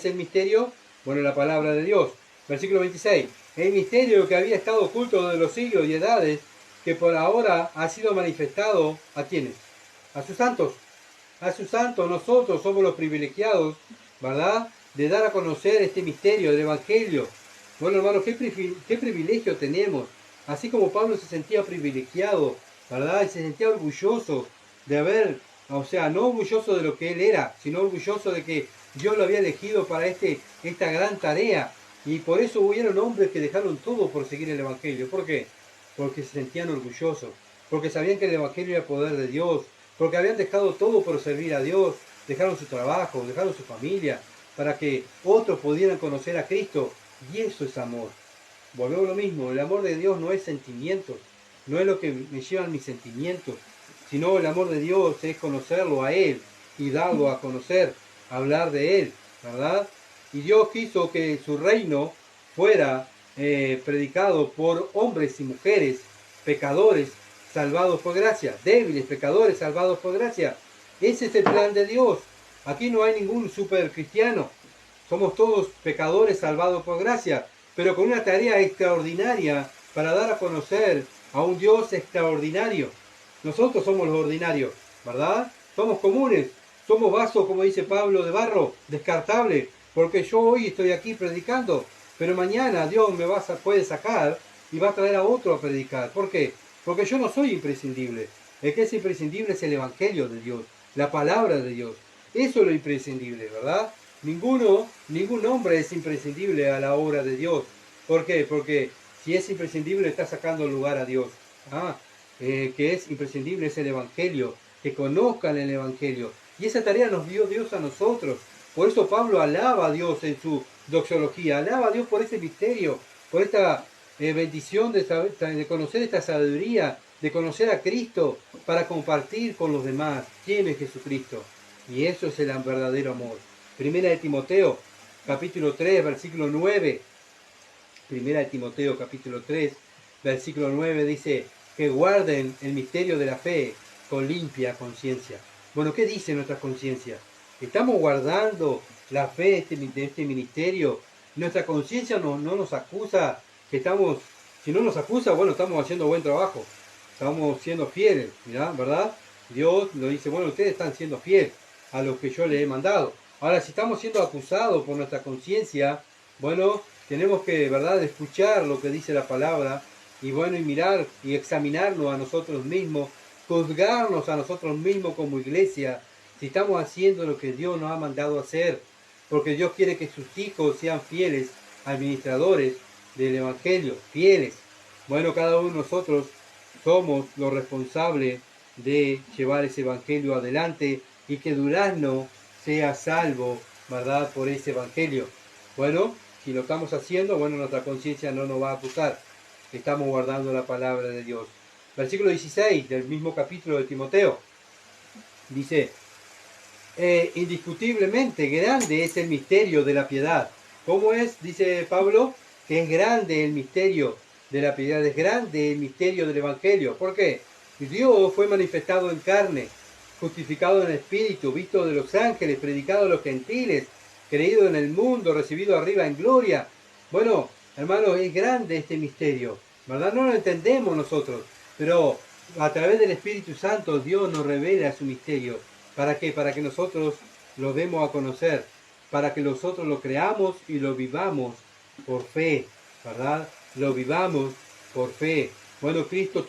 el misterio? Bueno, la palabra de Dios. Versículo 26. El misterio que había estado oculto de los siglos y edades, que por ahora ha sido manifestado, ¿a quiénes? A sus santos. A sus santos, nosotros somos los privilegiados, ¿verdad? De dar a conocer este misterio del Evangelio. Bueno, hermanos, qué privilegio tenemos. Así como Pablo se sentía privilegiado, ¿verdad? Y se sentía orgulloso de haber, o sea, no orgulloso de lo que él era, sino orgulloso de que Dios lo había elegido para esta gran tarea. Y por eso hubieron hombres que dejaron todo por seguir el Evangelio. ¿Por qué? Porque se sentían orgullosos, porque sabían que el Evangelio era poder de Dios, porque habían dejado todo por servir a Dios, dejaron su trabajo, dejaron su familia, para que otros pudieran conocer a Cristo. Y eso es amor. Volvemos a lo mismo, el amor de Dios no es sentimientos, no es lo que me llevan mis sentimientos, sino el amor de Dios es conocerlo a Él y darlo a conocer, hablar de Él, ¿verdad? Y Dios quiso que su reino fuera predicado por hombres y mujeres, pecadores, salvados por gracia, débiles, pecadores, salvados por gracia. Ese es el plan de Dios. Aquí no hay ningún super cristiano. Somos todos pecadores salvados por gracia, pero con una tarea extraordinaria para dar a conocer a un Dios extraordinario. Nosotros somos los ordinarios, ¿verdad? Somos comunes, somos vasos, como dice Pablo, de barro, descartable, porque yo hoy estoy aquí predicando, pero mañana Dios puede sacar y va a traer a otro a predicar. ¿Por qué? Porque yo no soy imprescindible. El que es imprescindible es el Evangelio de Dios, la palabra de Dios. Eso es lo imprescindible, ¿verdad? Ningún hombre es imprescindible a la obra de Dios. ¿Por qué? Porque si es imprescindible está sacando lugar a Dios. Que es imprescindible es el Evangelio, que conozcan el Evangelio. Y esa tarea nos dio Dios a nosotros. Por eso Pablo alaba a Dios en su doxología, alaba a Dios por ese misterio, por esta bendición de conocer esta sabiduría, de conocer a Cristo para compartir con los demás quién es Jesucristo. Y eso es el verdadero amor. Primera de Timoteo, capítulo 3, versículo 9. Primera de Timoteo, capítulo 3, versículo 9 dice que guarden el misterio de la fe con limpia conciencia. Bueno, ¿qué dice nuestra conciencia? ¿Estamos guardando la fe de este ministerio? Nuestra conciencia no nos acusa que estamos, si no nos acusa, bueno, estamos haciendo buen trabajo, estamos siendo fieles, ¿verdad? Dios nos dice, bueno, ustedes están siendo fieles a lo que yo les he mandado. Ahora, si estamos siendo acusados por nuestra conciencia, bueno, tenemos que, ¿verdad?, escuchar lo que dice la palabra y, bueno, y mirar y examinarnos a nosotros mismos, juzgarnos a nosotros mismos como iglesia, si estamos haciendo lo que Dios nos ha mandado hacer, porque Dios quiere que sus hijos sean fieles administradores del Evangelio, fieles. Bueno, cada uno de nosotros somos los responsables de llevar ese Evangelio adelante y que Durazno sea salvo, ¿verdad?, por ese Evangelio. Bueno, si lo estamos haciendo, bueno, nuestra conciencia no nos va a acusar. Estamos guardando la palabra de Dios. Versículo 16 del mismo capítulo de Timoteo. Dice, indiscutiblemente grande es el misterio de la piedad. ¿Cómo es? Dice Pablo, que es grande el misterio de la piedad, es grande el misterio del Evangelio. ¿Por qué? Dios fue manifestado en carne, justificado en espíritu, visto de los ángeles, predicado a los gentiles, creído en el mundo, recibido arriba en gloria. Bueno, hermanos, es grande este misterio, ¿verdad? No lo entendemos nosotros, pero a través del Espíritu Santo Dios nos revela su misterio. ¿Para qué? Para que nosotros lo demos a conocer, para que nosotros lo creamos y lo vivamos por fe, ¿verdad? Lo vivamos por fe. Bueno, Dios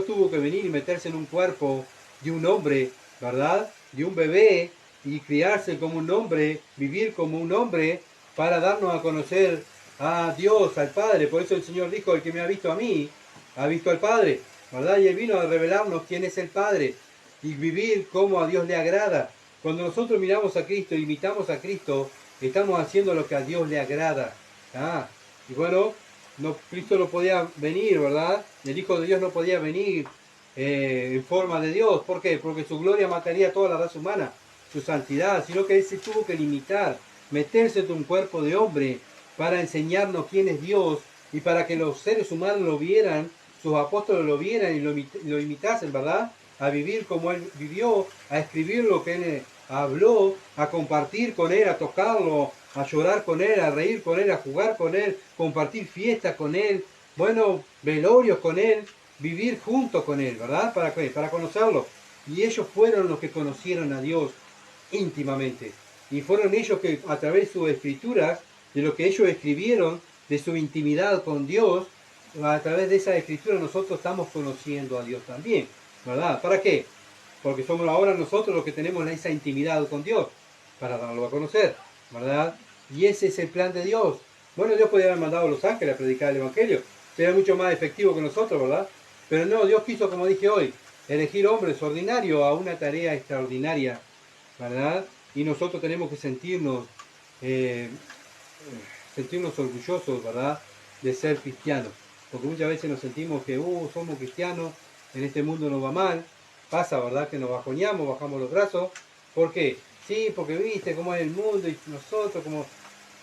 tuvo que venir y meterse en un cuerpo de un hombre, ¿verdad? De un bebé, y criarse como un hombre, vivir como un hombre, para darnos a conocer a Dios, al Padre. Por eso el Señor dijo, el que me ha visto a mí, ha visto al Padre, ¿verdad? Y Él vino a revelarnos quién es el Padre y vivir como a Dios le agrada. Cuando nosotros miramos a Cristo, imitamos a Cristo, estamos haciendo lo que a Dios le agrada. Y bueno, Cristo no podía venir, ¿verdad? El Hijo de Dios no podía venir en forma de Dios. ¿Por qué? Porque su gloria mataría a toda la raza humana, su santidad, sino que Él se tuvo que limitar, meterse en un cuerpo de hombre para enseñarnos quién es Dios y para que los seres humanos lo vieran, sus apóstoles lo vieran y lo imitasen, ¿verdad? A vivir como Él vivió, a escribir lo que Él habló, a compartir con Él, a tocarlo, a llorar con Él, a reír con Él, a jugar con Él, compartir fiestas con Él, bueno, velorios con Él, vivir junto con Él, ¿verdad? ¿Para qué? Para conocerlo. Y ellos fueron los que conocieron a Dios íntimamente. Y fueron ellos que a través de sus escrituras, de lo que ellos escribieron, de su intimidad con Dios, a través de esa escritura nosotros estamos conociendo a Dios también, ¿verdad? ¿Para qué? Porque somos ahora nosotros los que tenemos esa intimidad con Dios, para darlo a conocer, ¿verdad? Y ese es el plan de Dios. Bueno, Dios podría haber mandado a los ángeles a predicar el Evangelio, sería mucho más efectivo que nosotros, ¿verdad? Pero no, Dios quiso, como dije hoy, elegir hombres ordinarios a una tarea extraordinaria, ¿verdad? Y nosotros tenemos que sentirnos orgullosos, ¿verdad?, de ser cristianos. Porque muchas veces nos sentimos que, somos cristianos, en este mundo nos va mal, pasa, ¿verdad?, que nos bajoneamos, bajamos los brazos. ¿Por qué? Sí, porque viste cómo es el mundo y nosotros como...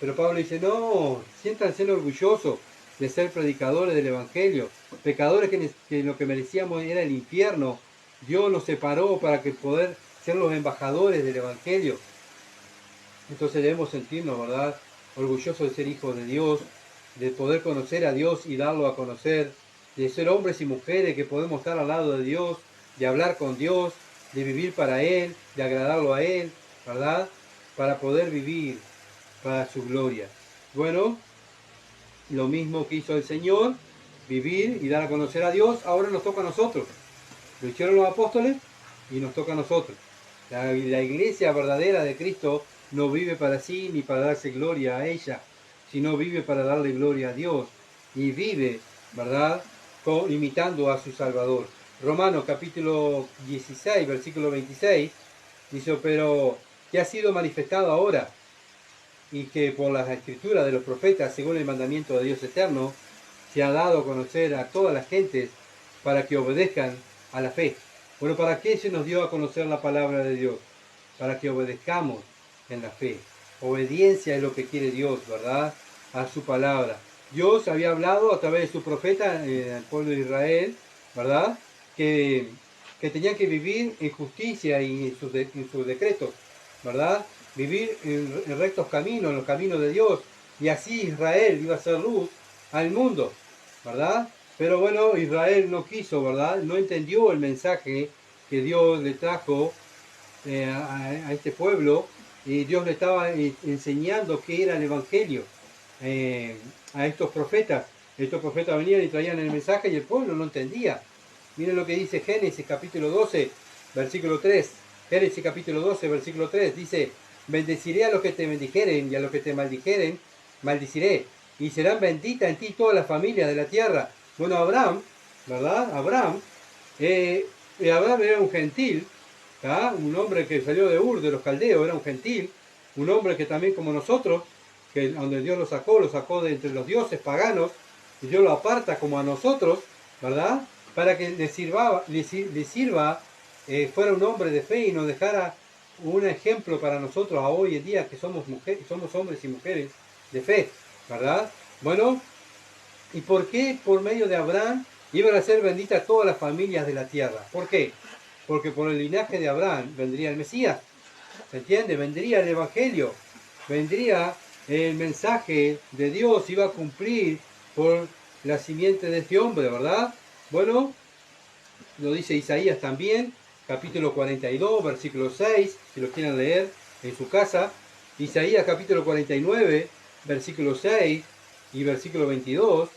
Pero Pablo dice, no, siéntanse orgullosos de ser predicadores del Evangelio. Pecadores que lo que merecíamos era el infierno. Dios nos separó para que poder ser los embajadores del Evangelio. Entonces debemos sentirnos, ¿verdad?, orgullosos de ser hijos de Dios, de poder conocer a Dios y darlo a conocer, de ser hombres y mujeres que podemos estar al lado de Dios, de hablar con Dios, de vivir para Él, de agradarlo a Él, ¿verdad?, para poder vivir para su gloria. Bueno, lo mismo que hizo el Señor, vivir y dar a conocer a Dios, ahora nos toca a nosotros. Lo hicieron los apóstoles y nos toca a nosotros. La iglesia verdadera de Cristo no vive para sí ni para darse gloria a ella, sino vive para darle gloria a Dios. Y vive, ¿verdad?, imitando a su Salvador. Romanos capítulo 16, versículo 26, dice, pero que ha sido manifestado ahora, y que por las escrituras de los profetas, según el mandamiento de Dios eterno, se ha dado a conocer a todas las gentes para que obedezcan a la fe. Bueno, ¿para qué se nos dio a conocer la palabra de Dios? Para que obedezcamos en la fe. Obediencia es lo que quiere Dios, ¿verdad?, a su palabra. Dios había hablado a través de su profeta al pueblo de Israel, ¿verdad?, que tenían que vivir en justicia y en sus decretos, ¿verdad?, vivir en rectos caminos, en los caminos de Dios, y así Israel iba a ser luz al mundo, ¿verdad? Pero bueno, Israel no quiso, ¿verdad? No entendió el mensaje que Dios le trajo a este pueblo, y Dios le estaba enseñando qué era el Evangelio a estos profetas. Estos profetas venían y traían el mensaje y el pueblo no entendía. Miren lo que dice Génesis capítulo 12, versículo 3. Génesis capítulo 12, versículo 3 dice: bendeciré a los que te bendijeren y a los que te maldijeren, maldiciré. Y serán benditas en ti todas las familias de la tierra. Bueno, Abraham, ¿verdad? Abraham era un gentil, ¿tá? Un hombre que salió de Ur, de los caldeos, era un gentil. Un hombre que también como nosotros, que donde Dios lo sacó de entre los dioses paganos, y Dios lo aparta como a nosotros, ¿verdad? Para que le sirva, fuera un hombre de fe y nos dejara un ejemplo para nosotros a hoy en día que somos hombres y mujeres de fe, ¿verdad? Bueno, ¿y por qué por medio de Abraham iban a ser benditas todas las familias de la tierra? ¿Por qué? Porque por el linaje de Abraham vendría el Mesías, ¿se entiende? Vendría el Evangelio, vendría el mensaje de Dios, iba a cumplir por la simiente de este hombre, ¿verdad? Bueno, lo dice Isaías también, capítulo 42, versículo 6, si lo quieren leer en su casa. Isaías capítulo 49, versículo 6 y versículo 22.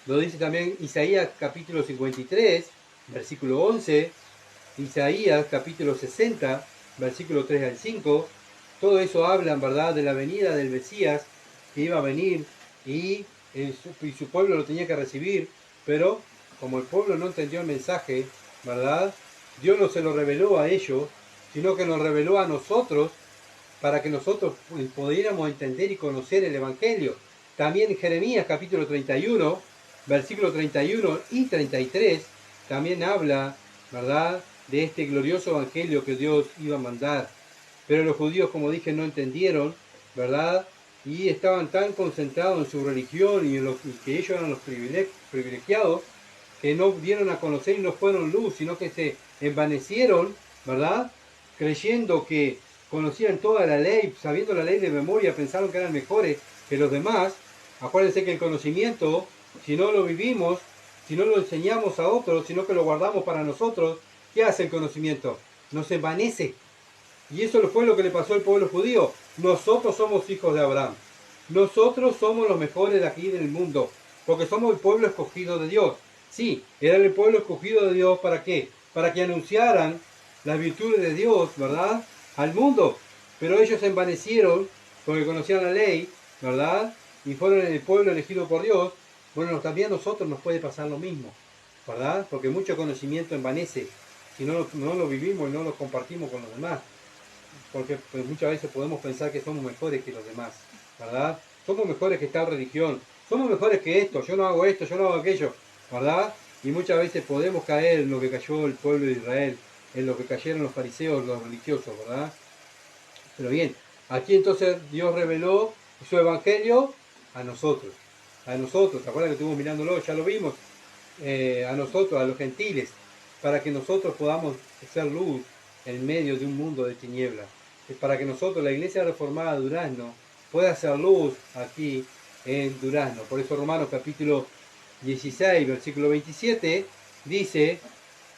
Lo dice también Isaías capítulo 53, versículo 11. Isaías capítulo 60, versículo 3 al 5. Todo eso habla, ¿verdad?, de la venida del Mesías que iba a venir y su pueblo lo tenía que recibir, pero como el pueblo no entendió el mensaje, ¿verdad?, Dios no se lo reveló a ellos, sino que nos reveló a nosotros para que nosotros pudiéramos entender y conocer el Evangelio. También en Jeremías capítulo 31, versículo 31 y 33, también habla, ¿verdad?, de este glorioso Evangelio que Dios iba a mandar. Pero los judíos, como dije, no entendieron, ¿verdad?, y estaban tan concentrados en su religión y en que ellos eran los privilegiados, que no dieron a conocer y no fueron luz, sino que se envanecieron, ¿verdad?, creyendo que conocían toda la ley, sabiendo la ley de memoria, pensaron que eran mejores que los demás. Acuérdense que el conocimiento, si no lo vivimos, si no lo enseñamos a otros, sino que lo guardamos para nosotros, ¿qué hace el conocimiento? Nos envanece. Y eso fue lo que le pasó al pueblo judío. Nosotros somos hijos de Abraham. Nosotros somos los mejores de aquí del mundo, porque somos el pueblo escogido de Dios. Sí, era el pueblo escogido de Dios, ¿para qué? Para que anunciaran las virtudes de Dios, ¿verdad?, al mundo. Pero ellos se envanecieron porque conocían la ley, ¿verdad?, y fueron el pueblo elegido por Dios. Bueno, también a nosotros nos puede pasar lo mismo, ¿verdad? Porque mucho conocimiento envanece si no lo vivimos y no lo compartimos con los demás. Porque pues, muchas veces podemos pensar que somos mejores que los demás, ¿verdad? Somos mejores que tal religión, somos mejores que esto, yo no hago esto, yo no hago aquello, ¿verdad? Y muchas veces podemos caer en lo que cayó el pueblo de Israel, en lo que cayeron los fariseos, los religiosos, ¿verdad? Pero bien, aquí entonces Dios reveló su evangelio a nosotros. ¿Se acuerdan que estuvimos mirándolo? Ya lo vimos. A nosotros, a los gentiles, para que nosotros podamos ser luz en medio de un mundo de tinieblas. Para que nosotros, la Iglesia Reformada de Durazno, pueda hacer luz aquí en Durazno. Por eso Romanos capítulo 16, versículo 27, dice: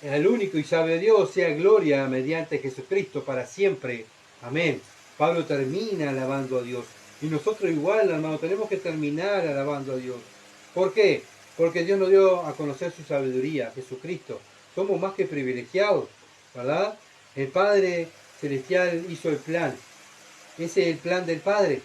el único y sabio Dios sea gloria mediante Jesucristo para siempre. Amén. Pablo termina alabando a Dios. Y nosotros igual, hermano, tenemos que terminar alabando a Dios. ¿Por qué? Porque Dios nos dio a conocer su sabiduría, Jesucristo. somos más que privilegiados, ¿verdad? El Padre Celestial hizo el plan. Ese es el plan del Padre.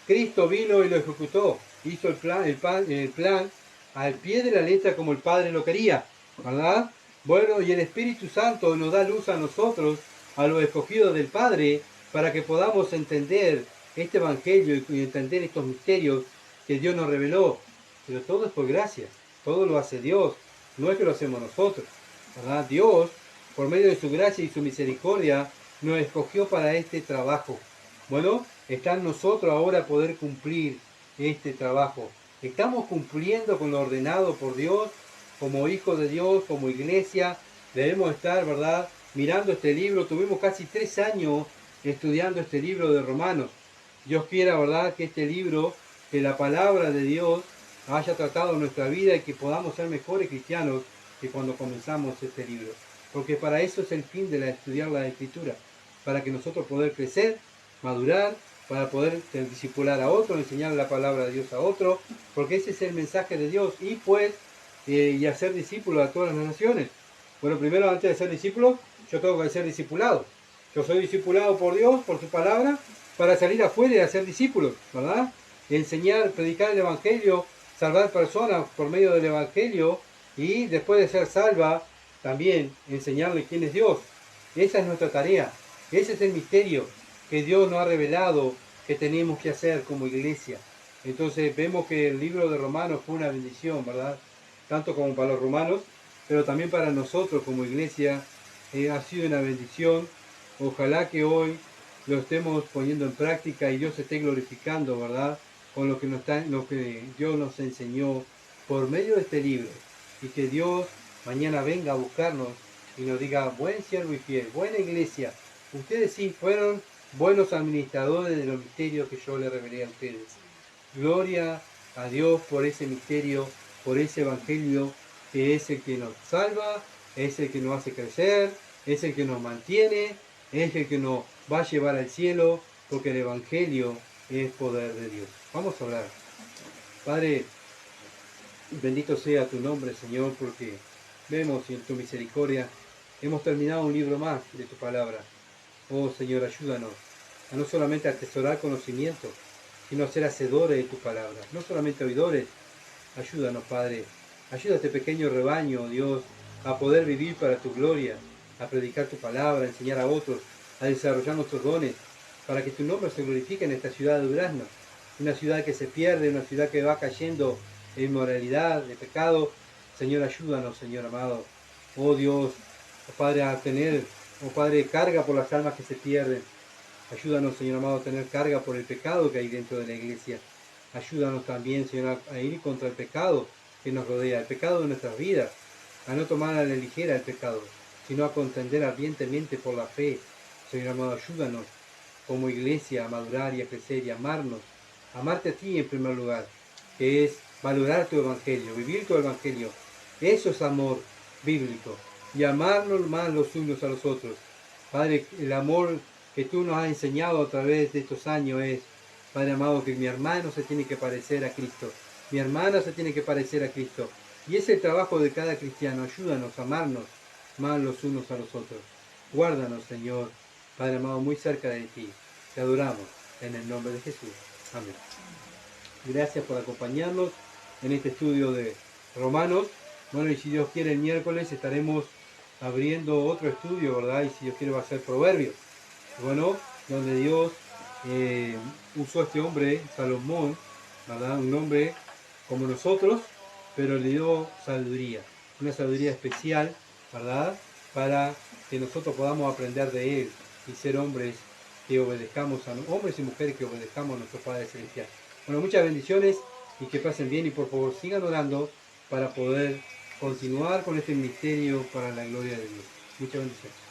Cristo vino y lo ejecutó. Hizo el plan al pie de la letra como el Padre lo quería, ¿verdad? Bueno, y el Espíritu Santo nos da luz a nosotros, a los escogidos del Padre, para que podamos entender este Evangelio y entender estos misterios que Dios nos reveló. Pero todo es por gracia, todo lo hace Dios, no es que lo hacemos nosotros, ¿verdad? Dios, por medio de su gracia y su misericordia, nos escogió para este trabajo. Bueno, está en nosotros ahora poder cumplir este trabajo. Estamos cumpliendo con lo ordenado por Dios, como hijos de Dios, como iglesia. Debemos estar, ¿verdad?, mirando este libro. Tuvimos casi 3 años estudiando este libro de Romanos. Dios quiera, ¿verdad?, que este libro, que la palabra de Dios haya tratado nuestra vida y que podamos ser mejores cristianos que cuando comenzamos este libro. Porque para eso es el fin de estudiar la Escritura, para que nosotros poder crecer, madurar, para poder discipular a otro, enseñar la palabra de Dios a otro, porque ese es el mensaje de Dios, y pues, y hacer discípulos a todas las naciones. Bueno, primero, antes de ser discípulo, yo tengo que ser discipulado. Yo soy discipulado por Dios, por su palabra, para salir afuera y hacer discípulos, ¿verdad? Enseñar, predicar el Evangelio, salvar personas por medio del Evangelio, y después de ser salva, también enseñarle quién es Dios. Esa es nuestra tarea. Ese es el misterio que Dios nos ha revelado que tenemos que hacer como iglesia. Entonces vemos que el libro de Romanos fue una bendición, ¿verdad? Tanto como para los romanos, pero también para nosotros como iglesia ha sido una bendición. Ojalá que hoy lo estemos poniendo en práctica y Dios se esté glorificando, ¿verdad? Con lo que Dios nos enseñó por medio de este libro. Y que Dios mañana venga a buscarnos y nos diga: buen siervo y fiel, buena iglesia, ustedes sí fueron buenos administradores de los misterios que yo les revelé a ustedes. Gloria a Dios por ese misterio, por ese Evangelio que es el que nos salva, es el que nos hace crecer, es el que nos mantiene, es el que nos va a llevar al cielo, porque el Evangelio es poder de Dios. Vamos a orar. Padre, bendito sea tu nombre, Señor, porque vemos en tu misericordia hemos terminado un libro más de tu palabra. Oh Señor, ayúdanos a no solamente atesorar conocimiento, sino a ser hacedores de tu palabra, no solamente oidores. Ayúdanos, Padre. Ayuda a este pequeño rebaño, Dios, a poder vivir para tu gloria, a predicar tu palabra, a enseñar a otros, a desarrollar nuestros dones, para que tu nombre se glorifique en esta ciudad de Durazno, una ciudad que se pierde, una ciudad que va cayendo en inmoralidad, de pecado. Señor, ayúdanos, Señor amado. Oh Dios, oh Padre, a tener, oh Padre, carga por las almas que se pierden. Ayúdanos, Señor amado, a tener carga por el pecado que hay dentro de la iglesia. Ayúdanos también, Señor, a ir contra el pecado que nos rodea, el pecado de nuestras vidas, a no tomar a la ligera el pecado, sino a contender ardientemente por la fe. Señor amado, ayúdanos como iglesia a madurar y a crecer y a amarnos, amarte a ti en primer lugar, que es valorar tu evangelio, vivir tu evangelio. Eso es amor bíblico, y amarnos más los unos a los otros. Padre, el amor que tú nos has enseñado a través de estos años es, Padre amado, que mi hermano se tiene que parecer a Cristo, mi hermana se tiene que parecer a Cristo. Y es el trabajo de cada cristiano. Ayúdanos a amarnos más los unos a los otros. Guárdanos, Señor, Padre amado, muy cerca de ti. Te adoramos en el nombre de Jesús. Amén. Gracias por acompañarnos en este estudio de Romanos. Bueno, y si Dios quiere, el miércoles estaremos abriendo otro estudio, ¿verdad? Y si Dios quiere, va a ser Proverbios. Bueno, donde Dios usó a este hombre, Salomón, ¿verdad? Un hombre como nosotros, pero le dio sabiduría, una sabiduría especial, ¿verdad? Para que nosotros podamos aprender de él y ser hombres que obedezcamos hombres y mujeres que obedezcamos a nuestro Padre Celestial. Bueno, muchas bendiciones y que pasen bien, y por favor sigan orando para poder continuar con este misterio para la gloria de Dios. Muchas bendiciones.